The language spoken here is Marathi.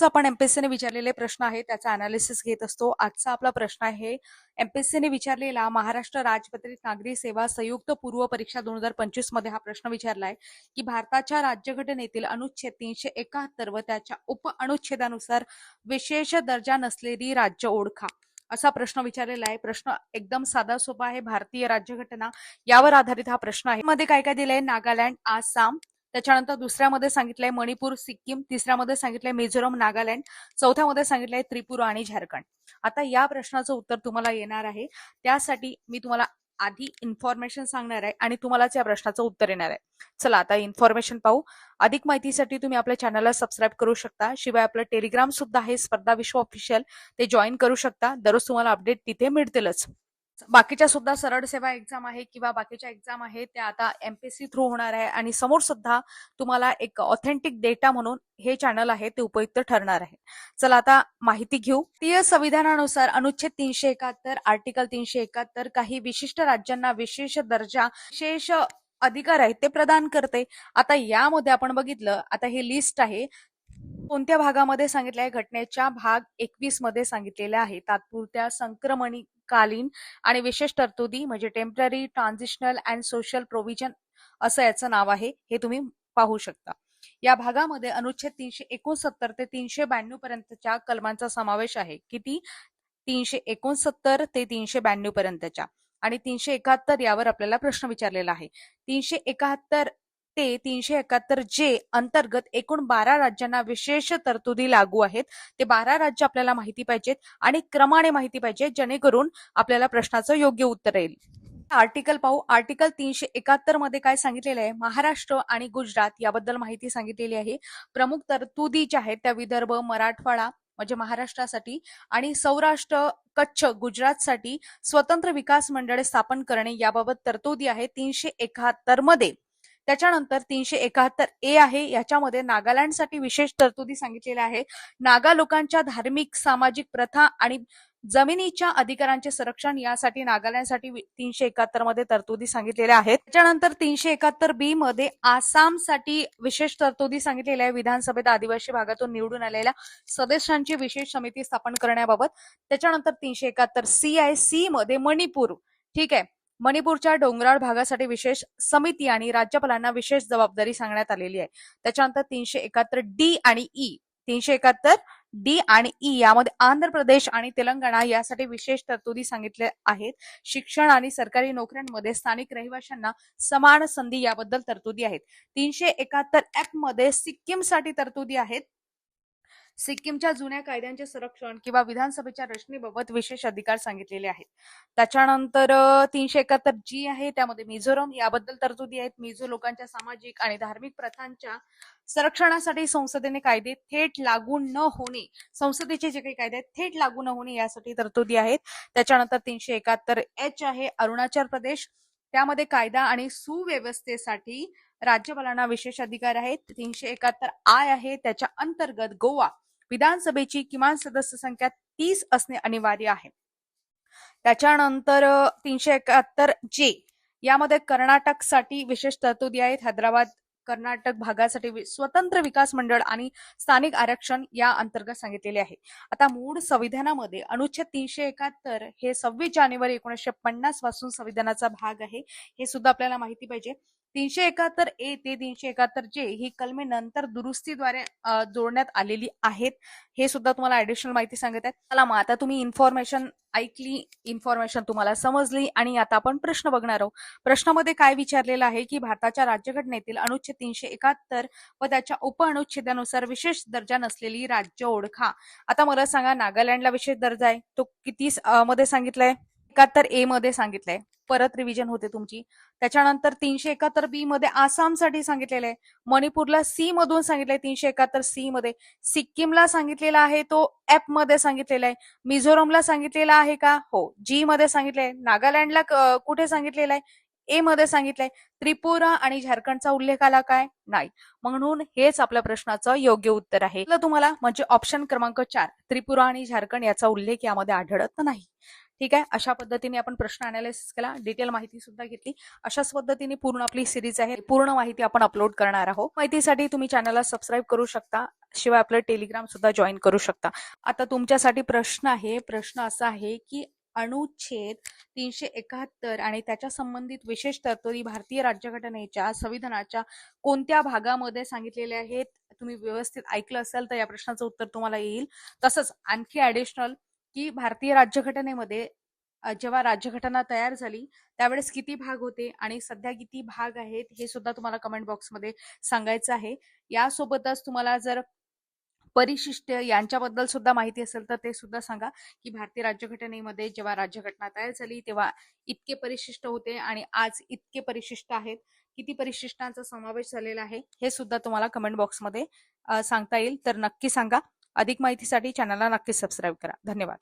आपण एमपीएससीने विचारलेले प्रश्न आहे त्याचा अनालिसिस घेत असतो. आजचा आपला प्रश्न आहे एमपीएससीने विचारलेला महाराष्ट्र राजपत्रित नागरी सेवा संयुक्त पूर्व परीक्षा 2025 मध्ये हा प्रश्न विचारलाय की भारताच्या राज्यघटनेतील अनुच्छेद 371 व त्याच्या उप अनुच्छेदानुसार विशेष दर्जा नसलेली राज्य ओळखा. असा प्रश्न विचारलेला आहे. प्रश्न एकदम साधा सोपा आहे. भारतीय राज्यघटना यावर आधारित हा प्रश्न आहे. मध्ये काय काय दिलंय? नागालँड, आसाम, त्याच्यानंतर दुसऱ्यामध्ये सांगितलंय मणिपूर, सिक्कीम, तिसऱ्यामध्ये सांगितलंय मिझोरम, नागालँड, चौथ्यामध्ये सांगितलंय त्रिपुरा आणि झारखंड. आता या प्रश्नाचं उत्तर तुम्हाला येणार आहे. त्यासाठी मी तुम्हाला आधी इन्फॉर्मेशन सांगणार आहे आणि तुम्हालाच या प्रश्नाचं उत्तर येणार आहे. चला आता इन्फॉर्मेशन पाहू. अधिक माहितीसाठी तुम्ही आपल्या चॅनलला सबस्क्राईब करू शकता. शिवाय आपलं टेलिग्राम सुद्धा आहे स्पर्धा विश्व ऑफिशियल, ते जॉईन करू शकता. दररोज तुम्हाला अपडेट तिथे मिळतीलच. बाकीच्या सुद्धा सरळ सेवा एक्झाम आहे किंवा बाकीच्या एक्झाम आहे त्या आता एमपीएससी थ्रू होणार आहे आणि समोर सुद्धा तुम्हाला एक ऑथेंटिक डेटा म्हणून हे चॅनल आहे ते उपयुक्त ठरणार आहे. चला आता माहिती घेऊ. भारतीय संविधानानुसार अनुच्छेद 371 आर्टिकल 371 काही विशिष्ट राज्यांना विशेष दर्जा, विशेष अधिकार आहेत ते प्रदान करते. आता यामध्ये आपण बघितलं, आता हे लिस्ट आहे कोणत्या भागामध्ये सांगितलं आहे? घटनेच्या भाग 21 मध्ये सांगितलेले आहे. तात्पुरत्या, संक्रमणकालीन आणि विशेष तरतुदी म्हणजे टेम्पररी, ट्रान्झिशनल अँड सोशल प्रोव्हिजन असं याचं नाव आहे. हे तुम्ही पाहू शकता. या भागामध्ये अनुच्छेद 369 ते 392 पर्यंतच्या कलमांचा समावेश आहे. किती? 369 ते 392 पर्यंतच्या. आणि 371 यावर आपल्याला प्रश्न विचारलेला आहे. 371 ते 371 जे अंतर्गत एकूण 12 राज्यांना विशेष तरतुदी लागू आहेत. ते 12 राज्य आपल्याला माहिती पाहिजेत आणि क्रमाने माहिती पाहिजे जेणेकरून आपल्याला प्रश्नाचं योग्य उत्तर येईल. आर्टिकल पाहू. आर्टिकल 371 मध्ये काय सांगितलेलं आहे? महाराष्ट्र आणि गुजरात याबद्दल माहिती सांगितलेली आहे. प्रमुख तरतुदी ज्या आहेत त्या विदर्भ, मराठवाडा म्हणजे महाराष्ट्रासाठी आणि सौराष्ट्र, कच्छ, गुजरातसाठी स्वतंत्र विकास मंडळे स्थापन करणे याबाबत तरतुदी आहे 371 मध्ये. त्याच्यानंतर 371 ए आहे. याच्यामध्ये नागालँडसाठी विशेष तरतुदी सांगितलेल्या आहे. नागा लोकांच्या धार्मिक, सामाजिक प्रथा आणि जमिनीच्या अधिकारांचे संरक्षण यासाठी नागालँडसाठी 371 मध्ये तरतुदी सांगितलेल्या आहेत. त्याच्यानंतर 371 बी मध्ये आसामसाठी विशेष तरतुदी सांगितलेल्या आहे. विधानसभेत आदिवासी भागातून निवडून आलेल्या सदस्यांची विशेष समिती स्थापन करण्याबाबत. त्याच्यानंतर 371 सी आहे. सी मध्ये मणिपूर, ठीक आहे, मणिपूरच्या डोंगराळ भागासाठी विशेष समिती आणि राज्यपालांना विशेष जबाबदारी सांगण्यात आलेली आहे. त्याच्यानंतर 371 डी आणि ई, 371 डी आणि ई यामध्ये आंध्र प्रदेश आणि तेलंगणा यासाठी विशेष तरतुदी सांगितल्या आहेत. शिक्षण आणि सरकारी नोकऱ्यांमध्ये स्थानिक रहिवाशांना समान संधी याबद्दल तरतुदी आहेत. 371 एफ मध्ये सिक्कीमसाठी तरतुदी आहेत. सिक्कीमच्या जुन्या कायद्यांचे संरक्षण किंवा विधानसभेच्या रचनेबाबत विशेष अधिकार सांगितलेले आहेत. त्याच्यानंतर 371 जी आहे त्यामध्ये मिझोरम याबद्दल तरतुदी आहेत. मिझो लोकांच्या सामाजिक आणि धार्मिक प्रथांच्या संरक्षणासाठी संसदेने कायदे थेट लागू न होणे, संसदेचे जे काही कायदे आहेत थेट लागू न होणे यासाठी तरतुदी आहेत. त्याच्यानंतर 371 एच आहे अरुणाचल प्रदेश, त्यामध्ये कायदा आणि सुव्यवस्थेसाठी राज्यपालांना विशेष अधिकार आहेत. 371 आय आहे त्याच्या अंतर्गत गोवा विधानसभेची किमान सदस्य संख्या 30 असणे अनिवार्य आहे. त्याच्यानंतर 371 जे यामध्ये कर्नाटकसाठी विशेष तरतुदी आहेत. हैदराबाद कर्नाटक भागासाठी स्वतंत्र विकास मंडळ आणि स्थानिक आरक्षण या अंतर्गत सांगितलेले आहे. आता मूळ संविधानामध्ये अनुच्छेद 371 हे 26 जानेवारी 1950 पासून संविधानाचा भाग आहे. हे सुद्धा आपल्याला माहिती पाहिजे. 371 ए ते 371 जे ही कलमे नंतर दुरुस्तीद्वारे जोडण्यात आलेली आहेत. हे सुद्धा तुम्हाला ऍडिशनल माहिती सांगत आहेत. चला मग आता तुम्ही इन्फॉर्मेशन ऐकली, इन्फॉर्मेशन तुम्हाला समजली आणि आता आपण प्रश्न बघणार आहोत. प्रश्नामध्ये काय विचारलेलं आहे की भारताच्या राज्यघटनेतील अनुच्छेद 371 व त्याच्या उप अनुच्छेदानुसार विशेष दर्जा नसलेली राज्य ओळखा. आता मला सांगा नागालँडला विशेष दर्जा आहे, तो किती मध्ये सांगितलाय? 71 ए मध्ये सांगितलंय. परत रिव्हिजन होते तुमची. त्याच्यानंतर 371 बी मध्ये आसामसाठी सांगितलेलं आहे. मणिपूरला सी मधून सांगितलंय 371 सी मध्ये. सिक्कीमला सांगितलेला आहे तो एफ मध्ये सांगितलेला आहे. मिझोरमला सांगितलेला आहे का? हो, जी मध्ये सांगितलंय. नागालँडला कुठे सांगितलेलं आहे? ए मध्ये सांगितलंय. त्रिपुरा आणि झारखंडचा उल्लेख आला काय? नाही. म्हणून हेच आपल्या प्रश्नाचं योग्य उत्तर आहे. तुम्हाला म्हणजे ऑप्शन क्रमांक 4 त्रिपुरा आणि झारखंड याचा उल्लेख यामध्ये आढळत नाही. ठीक आहे, अशा पद्धतीने आपण प्रश्न अनालिसिस केला, डिटेल माहिती सुद्धा घेतली. अशाच पद्धतीने पूर्ण आपली सिरीज आहे, पूर्ण माहिती आपण अपलोड करणार आहोत. माहितीसाठी तुम्ही चॅनलला सबस्क्राईब करू शकता, शिवाय आपलं टेलिग्राम सुद्धा जॉईन करू शकता. आता तुमच्यासाठी प्रश्न आहे, प्रश्न असा आहे की अनुच्छेद 371 आणि त्याच्या संबंधित विशेष तरतुदी भारतीय राज्यघटनेच्या संविधानाच्या कोणत्या भागामध्ये सांगितलेल्या आहेत? तुम्ही व्यवस्थित ऐकलं असेल तर या प्रश्नाचं उत्तर तुम्हाला येईल. तसंच आणखी ऍडिशनल की भारतीय राज्यघटनेमध्ये जेव्हा राज्यघटना तयार झाली त्यावेळेस किती भाग होते आणि सध्या किती भाग आहेत हे सुद्धा तुम्हाला कमेंट बॉक्समध्ये सांगायचं आहे. यासोबतच तुम्हाला जर परिशिष्ट यांच्याबद्दल सुद्धा माहिती असेल तर ते सुद्धा सांगा की भारतीय राज्यघटनेमध्ये जेव्हा राज्यघटना तयार झाली तेव्हा इतके परिशिष्ट होते आणि आज इतके परिशिष्ट आहेत. किती परिशिष्टांचा समावेश झालेला आहे हे सुद्धा तुम्हाला कमेंट बॉक्समध्ये सांगता येईल. तर नक्की सांगा. अधिक माहितीसाठी चॅनलला नक्की सबस्क्राईब करा. धन्यवाद.